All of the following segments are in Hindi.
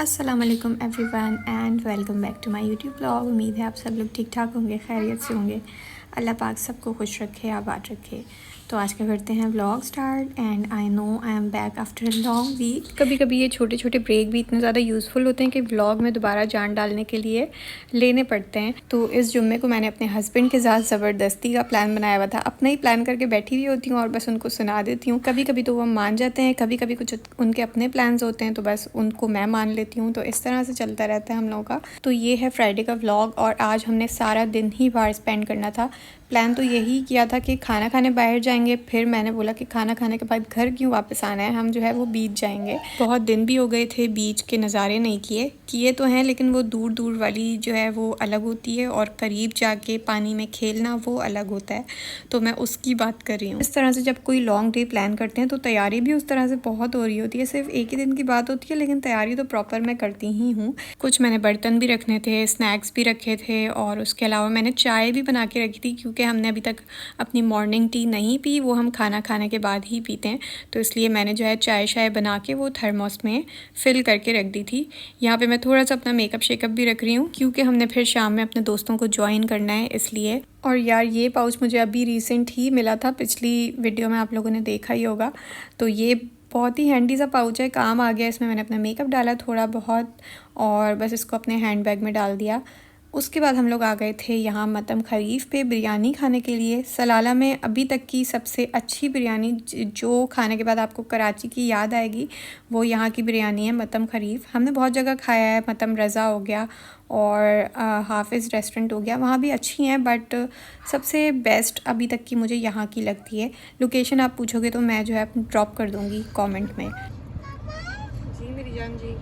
अस्सलाम वालेकुम everyone and welcome back to my YouTube blog. उम्मीद है आप सब लोग ठीक ठाक होंगे, खैरियत से होंगे। अल्लाह पाक सबको खुश रखे, आबाद रखे। तो आज का करते हैं vlog start and I know I am back after a long week. कभी कभी ये छोटे छोटे ब्रेक भी इतने ज़्यादा यूज़फुल होते हैं कि व्लॉग में दोबारा जान डालने के लिए लेने पड़ते हैं। तो इस जुम्मे को मैंने अपने हस्बैंड के साथ ज़बरदस्ती का प्लान बनाया हुआ था। अपना ही प्लान करके बैठी हुई होती हूँ और बस उनको सुना देती हूँ। कभी कभी तो वो मान जाते हैं, कभी कभी कुछ उनके अपने प्लान्स होते हैं तो बस उनको मैं मान लेती हूँ। तो इस तरह से चलता रहता है हम लोगों का। तो ये है फ्राइडे का व्लॉग और आज हमने सारा दिन ही बाहर स्पेंड करना था। प्लान तो यही किया था कि खाना खाने बाहर जाएंगे, फिर मैंने बोला कि खाना खाने के बाद घर क्यों वापस आना है, हम जो है वो बीच जाएंगे। बहुत दिन भी हो गए थे बीच के नज़ारे नहीं किए तो हैं, लेकिन वो दूर दूर वाली जो है वो अलग होती है और करीब जाके पानी में खेलना वो अलग होता है। तो मैं उसकी बात कर रही हूँ। इस तरह से जब कोई लॉन्ग डे प्लान करते हैं तो तैयारी भी उस तरह से बहुत हो रही होती है। सिर्फ एक ही दिन की बात होती है लेकिन तैयारी तो प्रॉपर मैं करती ही हूँ। कुछ मैंने बर्तन भी रखने थे, स्नैक्स भी रखे थे और उसके अलावा मैंने चाय भी बना के रखी थी क्योंकि हमने अभी तक अपनी मॉर्निंग टी नहीं पी, वो हम खाना खाने के बाद ही पीते हैं। तो इसलिए मैंने जो है चाय शाय बना के वो थर्मोस में फ़िल करके रख दी थी। यहाँ पे मैं थोड़ा सा अपना मेकअप शेकअप भी रख रही हूँ क्योंकि हमने फिर शाम में अपने दोस्तों को ज्वाइन करना है इसलिए। और यार ये पाउच मुझे अभी रिसेंट ही मिला था, पिछली वीडियो में आप लोगों ने देखा ही होगा। तो ये बहुत ही हैंडी सा पाउच है, काम आ गया। इसमें मैंने अपना मेकअप डाला थोड़ा बहुत और बस इसको अपने हैंड बैग में डाल दिया। उसके बाद हम लोग आ गए थे यहाँ मतम खरीफ पे बिरयानी खाने के लिए। सलाला में अभी तक की सबसे अच्छी बिरयानी जो खाने के बाद आपको कराची की याद आएगी वो यहाँ की बिरयानी है, मतम खरीफ। हमने बहुत जगह खाया है, मतम रज़ा हो गया और हाफिज़ रेस्टोरेंट हो गया, वहाँ भी अच्छी हैं बट सबसे बेस्ट अभी तक की मुझे यहाँ की लगती है। लोकेशन आप पूछोगे तो मैं जो है ड्रॉप कर दूँगी कमेंट में। जी मेरी जान जी।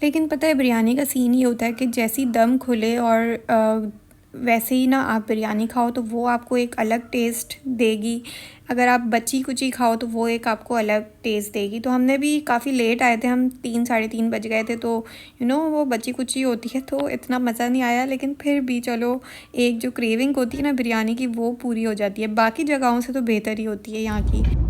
लेकिन पता है बिरयानी का सीन ये होता है कि जैसी दम खुले और वैसे ही ना आप बिरयानी खाओ तो वो आपको एक अलग टेस्ट देगी। अगर आप बची कुची खाओ तो वो एक आपको अलग टेस्ट देगी। तो हमने भी काफ़ी लेट आए थे, हम 3 साढ़े 3 बज गए थे। तो वो बची कुची होती है तो इतना मज़ा नहीं आया, लेकिन फिर भी चलो एक जो क्रेविंग होती है ना बिरयानी की वो पूरी हो जाती है। बाकी जगहों से तो बेहतर ही होती है यहाँ की।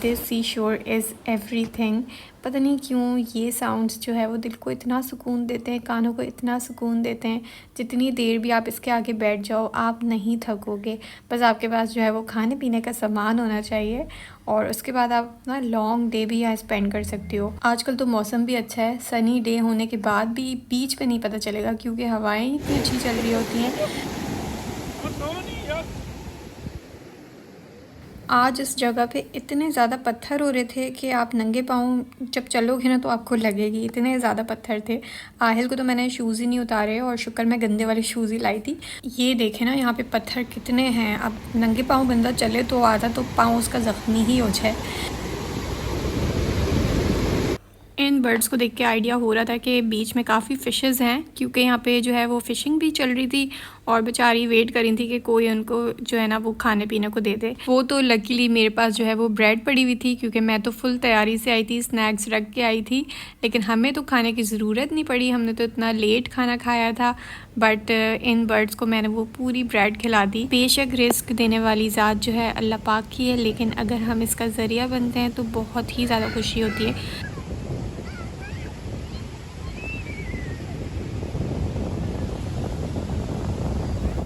दिस सी शोर इज़ एवरीथिंग। पता नहीं क्यों ये साउंड्स जो है वो दिल को इतना सुकून देते हैं, कानों को इतना सुकून देते हैं। जितनी देर भी आप इसके आगे बैठ जाओ आप नहीं थकोगे। बस आपके पास जो है वो खाने पीने का सामान होना चाहिए और उसके बाद आप ना लॉन्ग डे भी यहाँ स्पेंड कर सकते हो। आजकल तो मौसम भी अच्छा है, सनी डे होने के बाद भी बीच पे नहीं पता चलेगा क्योंकि हवाएं इतनी अच्छी चल रही होती हैं। आज इस जगह पे इतने ज़्यादा पत्थर हो रहे थे कि आप नंगे पाँव जब चलोगे ना तो आपको लगेगी, इतने ज़्यादा पत्थर थे। आहिल को तो मैंने शूज़ ही नहीं उतारे और शुक्र मैं गंदे वाले शूज़ ही लाई थी। ये देखे ना यहाँ पे पत्थर कितने हैं। अब नंगे पाँव बंदा चले तो आधा तो पाँव उसका ज़ख्मी ही हो जाए। इन बर्ड्स को देख के आइडिया हो रहा था कि बीच में काफ़ी फ़िशेज़ हैं क्योंकि यहाँ पे जो है वो फ़िशिंग भी चल रही थी और बेचारी वेट कर रही थी कि कोई उनको जो है ना वो खाने पीने को दे दे। वो तो लकीली मेरे पास जो है वो ब्रेड पड़ी हुई थी क्योंकि मैं तो फुल तैयारी से आई थी, स्नैक्स रख के आई थी। लेकिन हमें तो खाने की ज़रूरत नहीं पड़ी, हमने तो इतना लेट खाना खाया था। बट इन बर्ड्स को मैंने वो पूरी ब्रेड खिला दी। बेशक रिस्क देने वाली ज़ात जो है अल्लाह पाक की है, लेकिन अगर हम इसका ज़रिया बनते हैं तो बहुत ही ज़्यादा खुशी होती है।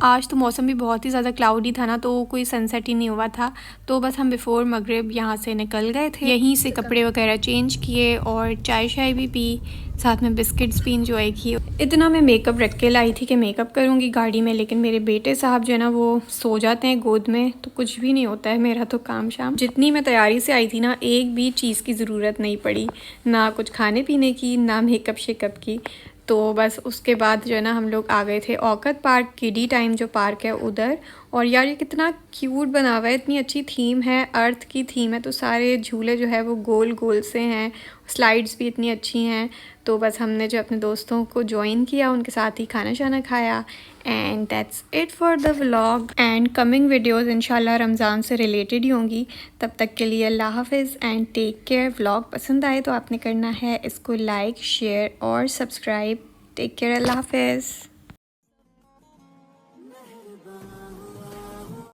आज तो मौसम भी बहुत ही ज़्यादा क्लाउडी था ना, तो कोई सनसेट ही नहीं हुआ था। तो बस हम बिफ़ोर मगरिब यहाँ से निकल गए थे, यहीं से कपड़े वगैरह चेंज किए और चाय शाय भी पी, साथ में बिस्किट्स भी इंजॉय किए। इतना मैं मेकअप रख के लाई थी कि मेकअप करूँगी गाड़ी में, लेकिन मेरे बेटे साहब जो है ना वो सो जाते हैं गोद में तो कुछ भी नहीं होता है मेरा तो काम शाम। जितनी मैं तैयारी से आई थी ना एक भी चीज़ की ज़रूरत नहीं पड़ी, ना कुछ खाने पीने की ना मेकअप शेकअप की। तो बस उसके बाद जो है ना हम लोग आ गए थे औकत पार्क, किडी टाइम जो पार्क है उधर। और यार ये कितना क्यूट बना हुआ है, इतनी अच्छी थीम है, अर्थ की थीम है। तो सारे झूले जो है वो गोल गोल से हैं, स्लाइड्स भी इतनी अच्छी हैं। तो बस हमने जो अपने दोस्तों को ज्वाइन किया, उनके साथ ही खाना शाना खाया। And that's it for the vlog and coming videos इंशाल्लाह रमज़ान से रिलेटेड ही होंगी। तब तक के लिए अल्लाह हाफिज़ एंड टेक केयर। व्लॉग पसंद आए तो आपने करना है इसको लाइक, शेयर और सब्सक्राइब। टेक केयर, अल्लाह हाफिज़। बाहों